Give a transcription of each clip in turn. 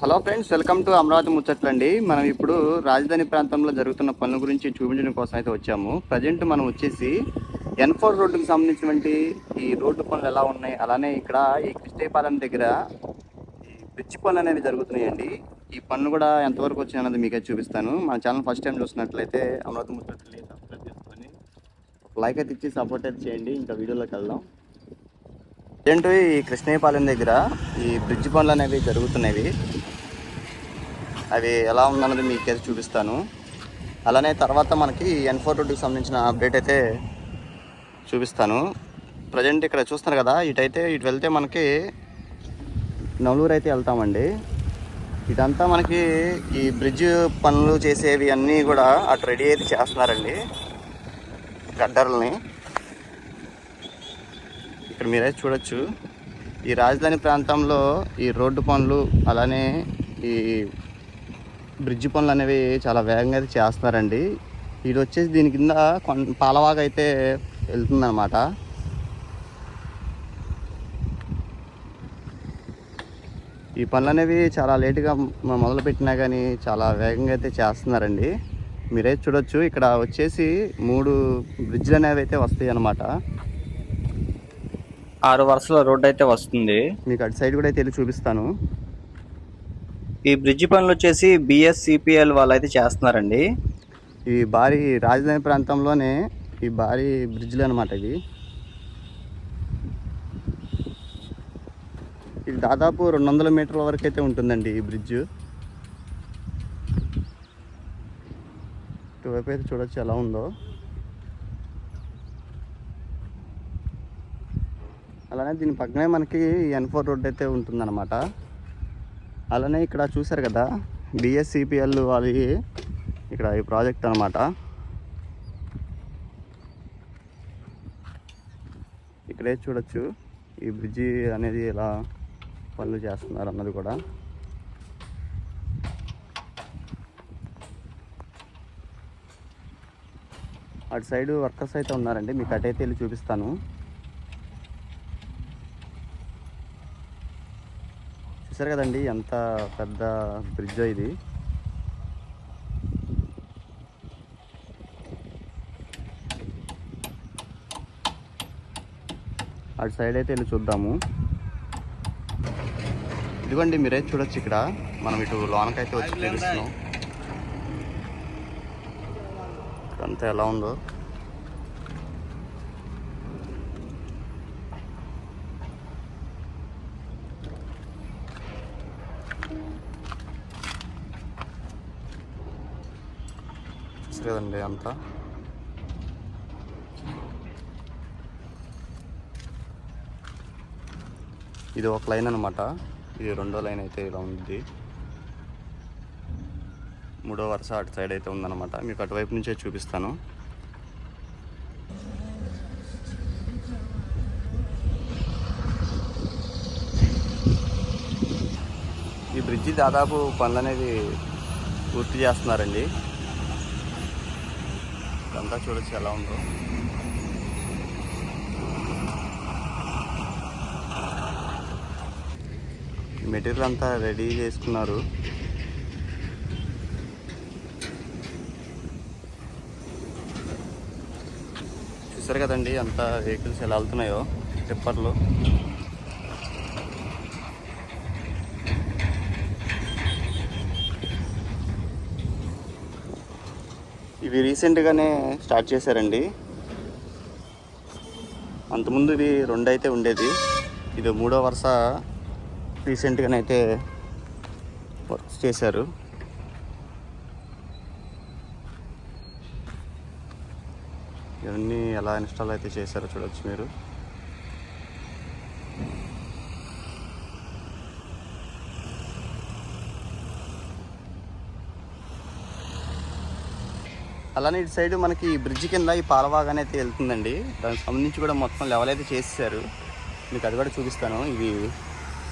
Hello friends, welcome to Amaravati ముచ్చట్లండి. మనం ఇప్పుడు రాజధాని ప్రాంతంలో జరుగుతున్న పనుల గురించి చూపించడం కోసం అయితే వచ్చాము. ప్రజెంట్ మనం వచ్చేసి N4 రోడ్డుకి సంబంధించినటువంటి ఈ రోడ్డు పనులు ఎలా ఉన్నాయి, అలానే ఇక్కడ ఈ కృష్ణేపాలెం దగ్గర ఈ బ్రిడ్జ్ పనులు అనేవి జరుగుతున్నాయండి. ఈ పనులు కూడా ఎంతవరకు వచ్చాయి అన్నది మీకే చూపిస్తాను. మన ఛానల్ ఫస్ట్ టైం చూసినట్లయితే అమరావతి ముచ్చట్లని సబ్స్క్రైబ్ చేసుకొని ఒక లైక్ అయితే ఇచ్చి సపోర్ట్ అయితే చేయండి. ఇంకా వీడియోలోకి వెళ్దాం. ప్రజెంట్ ఈ కృష్ణేపాలెం దగ్గర ఈ బ్రిడ్జ్ పనులు అనేవి జరుగుతున్నవి. అవి ఎలా ఉందన్నది మీకైతే చూపిస్తాను. అలానే తర్వాత మనకి N4 రోడ్డుకి సంబంధించిన అప్డేట్ అయితే చూపిస్తాను. ప్రజెంట్ ఇక్కడ చూస్తున్నారు కదా, ఇటు వెళ్తే మనకి నవలూరు అయితే వెళ్తామండి. ఇదంతా మనకి ఈ బ్రిడ్జ్ పనులు చేసేవి అన్నీ కూడా అటు రెడీ అయితే చేస్తున్నారండి, గడ్డర్లని. ఇక్కడ మీరైతే చూడొచ్చు, ఈ రాజధాని ప్రాంతంలో ఈ రోడ్డు పనులు అలానే ఈ బ్రిడ్జ్ పనులు అనేవి చాలా వేగంగా అయితే చేస్తున్నారండి. ఇది వచ్చేసి దీని కింద పాలవాగా అయితే వెళ్తుందన్నమాట. ఈ పనులు అనేవి చాలా లేటుగా మొదలుపెట్టినా కానీ చాలా వేగంగా అయితే చేస్తున్నారండి. మీరైతే చూడొచ్చు, ఇక్కడ వచ్చేసి 3 బ్రిడ్జ్లు అనేవి అయితే వస్తాయి అన్నమాట. 6 వరుసల రోడ్డు అయితే వస్తుంది. మీకు అటు సైడ్ కూడా అయితే వెళ్ళి చూపిస్తాను. ఈ బ్రిడ్జి పనులు వచ్చేసి BSCPL వాళ్ళు అయితే చేస్తున్నారండి. ఈ భారీ రాజధాని ప్రాంతంలోనే ఈ భారీ బ్రిడ్జ్లు అనమాట. ఇది దాదాపు 200 మీటర్ల వరకు అయితే ఉంటుందండి ఈ బ్రిడ్జ్. ఇటువైపు అయితే చూడొచ్చు ఎలా ఉందో. అలానే దీని పక్కనే మనకి N4 రోడ్ అయితే ఉంటుందన్నమాట. అలానే ఇక్కడ చూసారు కదా, BSCPL వాళ్ళది ఇక్కడ ఈ ప్రాజెక్ట్ అనమాట. ఇక్కడే చూడొచ్చు ఈ బ్రిడ్జి అనేది ఎలా పనులు చేస్తున్నారు అన్నది కూడా. అటు సైడ్ వర్కర్స్ అయితే ఉన్నారండి, మీకు అటైతే వెళ్ళి చూపిస్తాను. చూసారు కదండి ఎంత పెద్ద బ్రిడ్జ్ ఇది. అటు సైడ్ అయితే వెళ్ళి చూద్దాము. ఇదిగోండి మీరైతే చూడొచ్చు, ఇక్కడ మనం ఇటు లోనకైతే వచ్చి చూపిస్తున్నాం. ఇక్కడంతా ఎలా ఉందో. కదండి అంతా. ఇది ఒక లైన్ అనమాట. ఇది 2వ లైన్ అయితే ఇలా ఉంది. 3వ వరుస అటు సైడ్ అయితే ఉందన్నమాట. మీకు అటువైపు నుంచే చూపిస్తాను. ఈ బ్రిడ్జి దాదాపు పనులు అనేవి పూర్తి చేస్తున్నారండి. అంతా చూడొచ్చు ఎలా ఉందో. మెటీరియల్ అంతా రెడీ చేసుకున్నారు. చూసారు కదండి అంతా వెహికల్స్ ఎలా వెళ్తున్నాయో, టిప్పర్లు. ఇవి రీసెంట్గానే స్టార్ట్ చేశారండి. అంతకుముందు ఇవి 2 అయితే ఉండేది. ఇది 3వ వరుస రీసెంట్గానే అయితే వర్క్ చేశారు. ఇవన్నీ ఎలా ఇన్స్టాల్ అయితే చేశారో చూడొచ్చు మీరు. అలానే ఇటు సైడ్ మనకి బ్రిడ్జ్ కింద ఈ పాలవాగానే అయితే వెళ్తుందండి. దానికి సంబంధించి కూడా మొత్తం లెవెల్ అయితే చేసేసారు. మీకు అది కూడా చూపిస్తాను. ఇవి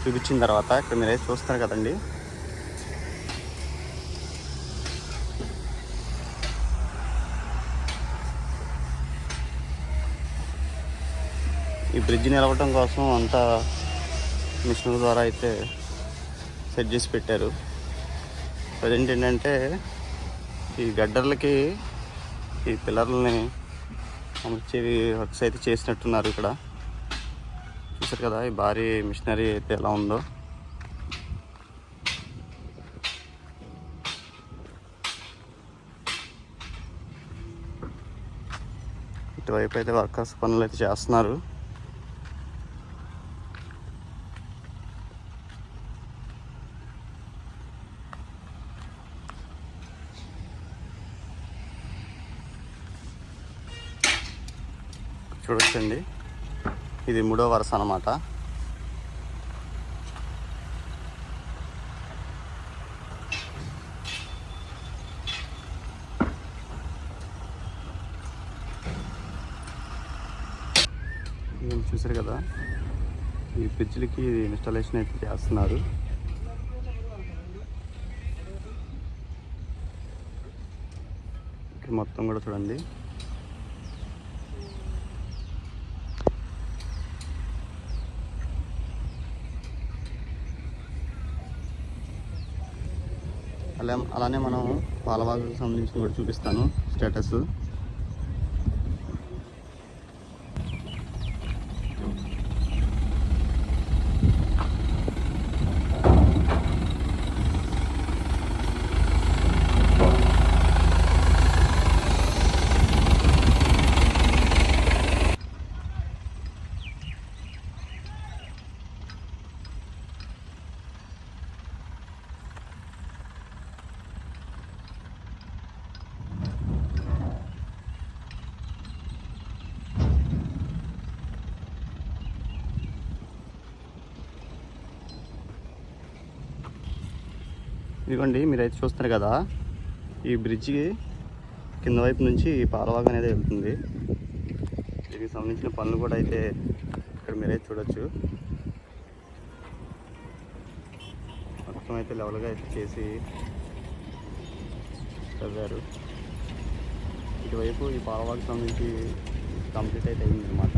చూపించిన తర్వాత ఇక్కడ మీరైతే చూస్తారు కదండి. ఈ బ్రిడ్జ్ నిలవటం కోసం అంతా మిషన్ ద్వారా అయితే సెట్ చేసి పెట్టారు. ప్రజెంట్ ఏంటంటే ఈ గడ్డర్లకి ఈ పిల్లర్లని అమర్చేవి వర్క్స్ అయితే చేసినట్టున్నారు. ఇక్కడ చూసారు కదా ఈ భారీ మిషనరీ అయితే ఎలా ఉందో. ఇటువైపు అయితే వర్కర్స్ పనులు అయితే చేస్తున్నారు. చూడొచ్చండి, ఇది 3వ వరుస అన్నమాట. చూసారు కదా ఈ బ్రిడ్జ్లకి ఇన్స్టాలేషన్ అయితే చేస్తున్నారు. ఇక్కడ మొత్తం కూడా చూడండి. అలానే మనం పాలవాగుకు సంబంధించి కూడా చూపిస్తాను స్టేటస్. ఇదిగోండి, మీరైతే చూస్తారు కదా ఈ బ్రిడ్జికి కింద వైపు నుంచి పాలవాగు అనేది వెళ్తుంది. దీనికి సంబంధించిన పనులు కూడా అయితే ఇక్కడ మీరైతే చూడొచ్చు. మొత్తం అయితే లెవెల్గా అయితే చేసి చదివారు. ఇటువైపు ఈ పాలవాగు సంబంధించి కంప్లీట్ అయితే అయింది అన్నమాట.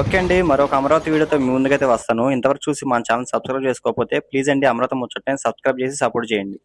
ఓకే అండి, మరొక అమరావతి వీడియోతో మీ ముందుకైతే వస్తాను. ఇంతవరకు చూసి మన ఛానల్ సబ్స్క్రైబ్ చేసుకోకపోతే ప్లీజ్ అండి అమరావతి ముచ్చటని సబ్స్క్రైబ్ చేసి సపోర్ట్ చేయండి.